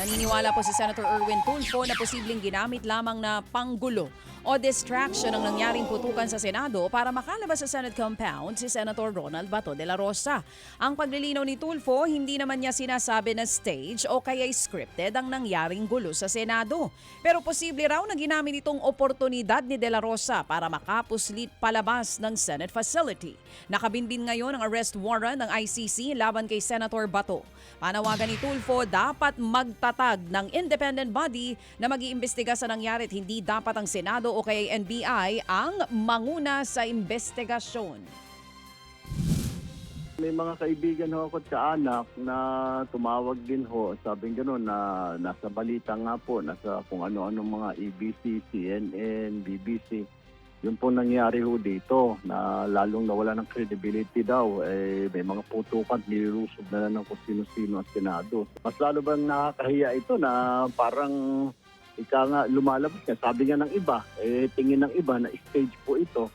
Naniniwala po si Senator Erwin Tulfo na posibleng ginamit lamang na panggulo o distraction ang nangyaring putukan sa Senado para makalabas sa Senate compound si Senator Ronald Bato de la Rosa. Ang paglilinaw ni Tulfo, hindi naman niya sinasabi na stage o kaya scripted ang nangyaring gulo sa Senado. Pero posible raw na ginamit itong oportunidad ni de la Rosa para makapuslit palabas ng Senate facility. Nakabinbin ngayon ang arrest warrant ng ICC laban kay Senator Bato. Panawagan ni Tulfo, dapat magtatag ng independent body na mag-iimbestiga sa nangyari at hindi dapat ang Senado o kaya NBI ang manguna sa investigasyon. May mga kaibigan ho ako at kaanak na tumawag din ho, sabing gano'n na nasa balita nga po, nasa kung ano-ano mga ABC, CNN, BBC. Yun po nangyari ho dito na lalong nawala ng credibility daw. May mga putukan, nilusob na lang ng kung sino-sino ang Senado. Mas lalo bang nakakahiya ito na parang ika nga lumalabas nga, sabi nga ng iba, tingin ng iba na stage po ito.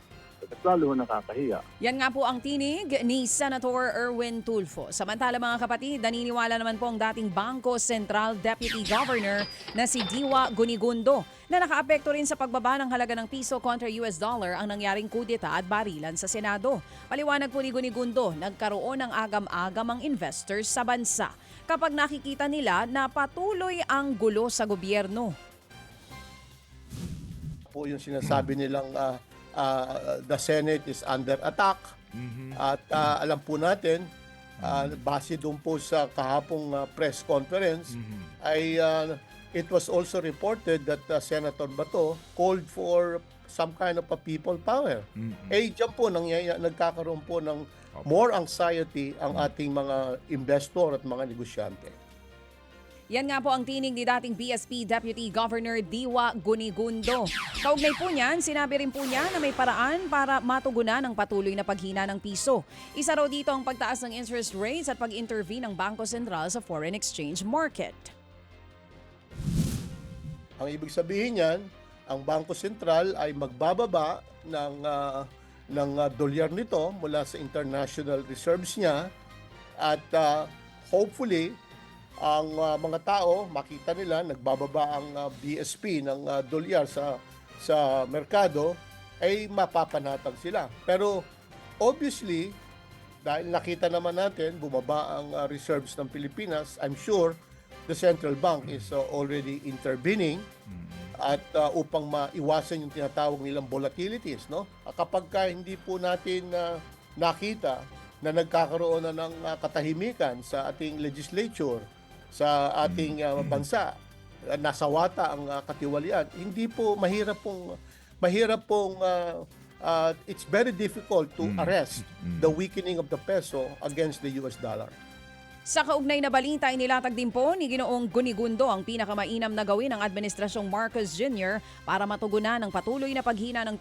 Mas lalo nakakahiya. Yan nga po ang tinig ni Senator Erwin Tulfo. Samantala mga kapatid, naniniwala naman po ang dating Bangko Sentral Deputy Governor na si Diwa Gunigundo na nakaapekto rin sa pagbaba ng halaga ng piso kontra US dollar ang nangyaring kudeta at barilan sa Senado. Paliwanag po ni Gunigundo, nagkaroon ng agam-agam ang investors sa bansa kapag nakikita nila na patuloy ang gulo sa gobyerno. Po yung sinasabi nilang the Senate is under attack. At alam po natin, base doon po sa kahapong press conference, ay it was also reported that Senator Bato called for some kind of a people power. Diyan po nagkakaroon po ng more anxiety ang ating mga investor at mga negosyante. Yan nga po ang tinig ni dating BSP Deputy Governor Diwa Gunigundo. Kaugnay po niyan, sinabi rin po niya na may paraan para matugunan ang patuloy na paghina ng piso. Isa raw dito ang pagtaas ng interest rates at pag-intervene ng Bangko Sentral sa foreign exchange market. Ang ibig sabihin niyan, ang Bangko Sentral ay magbababa ng dolyar nito mula sa international reserves niya at hopefully ang mga tao makita nila nagbababa ang BSP ng dolyar sa merkado ay mapapanatag sila. Pero obviously dahil nakita naman natin bumaba ang reserves ng Pilipinas, I'm sure the central bank is already intervening at upang maiwasan yung tinatawag nilang volatilities, no? Kapag hindi po natin nakita na nagkakaroon na ng katahimikan sa ating legislature, sa ating bansa, nasawata ang katiwalian, hindi po mahirap pong it's very difficult to arrest the weakening of the peso against the US dollar. Sa kaugnay na balita, inilatag din po ni Ginoong Gunigundo ang pinakamainam na gawin ng Administrasyong Marcos Jr. para matugunan ang patuloy na paghina ng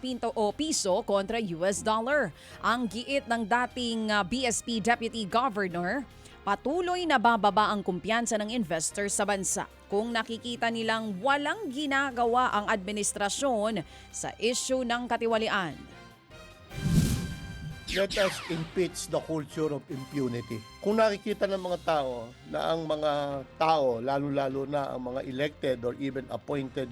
piso kontra US dollar. Ang giit ng dating BSP Deputy Governor, patuloy na bababa ang kumpiyansa ng investors sa bansa kung nakikita nilang walang ginagawa ang administrasyon sa issue ng katiwalian. Let us impeach the culture of impunity. Kung nakikita ng mga tao na ang mga tao, lalo-lalo na ang mga elected or even appointed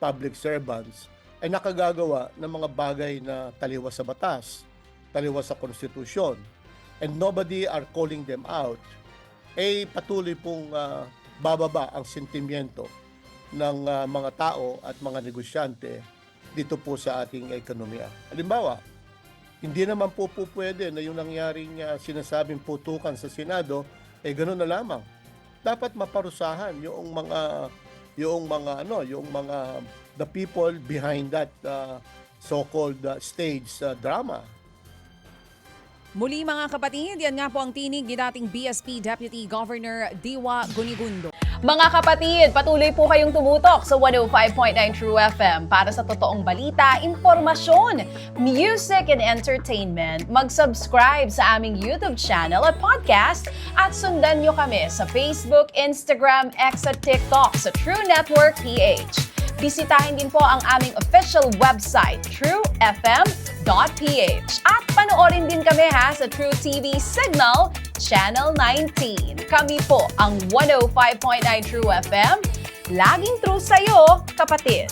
public servants, ay nakagagawa ng mga bagay na taliwas sa batas, taliwas sa konstitusyon, and nobody are calling them out, ay patuloy pong bababa ang sentimiento ng mga tao at mga negosyante dito po sa ating ekonomiya. Halimbawa, hindi naman po pwede na yung nangyaring sinasabing putukan sa Senado, gano'n na lamang. Dapat maparusahan yung the people behind that so-called stage drama. Muli mga kapatid, yan nga po ang tinig ni dating BSP Deputy Governor Diwa Gunigundo. Mga kapatid, patuloy po kayong tumutok sa 105.9 True FM para sa totoong balita, impormasyon, music and entertainment. Mag-subscribe sa aming YouTube channel at podcast at sundan nyo kami sa Facebook, Instagram, X at TikTok sa True Network PH. Bisitahin din po ang aming official website, truefm.ph. At panoorin din kami sa True TV Signal, Channel 19. Kami po ang 105.9 True FM. Laging true sa'yo, kapatid.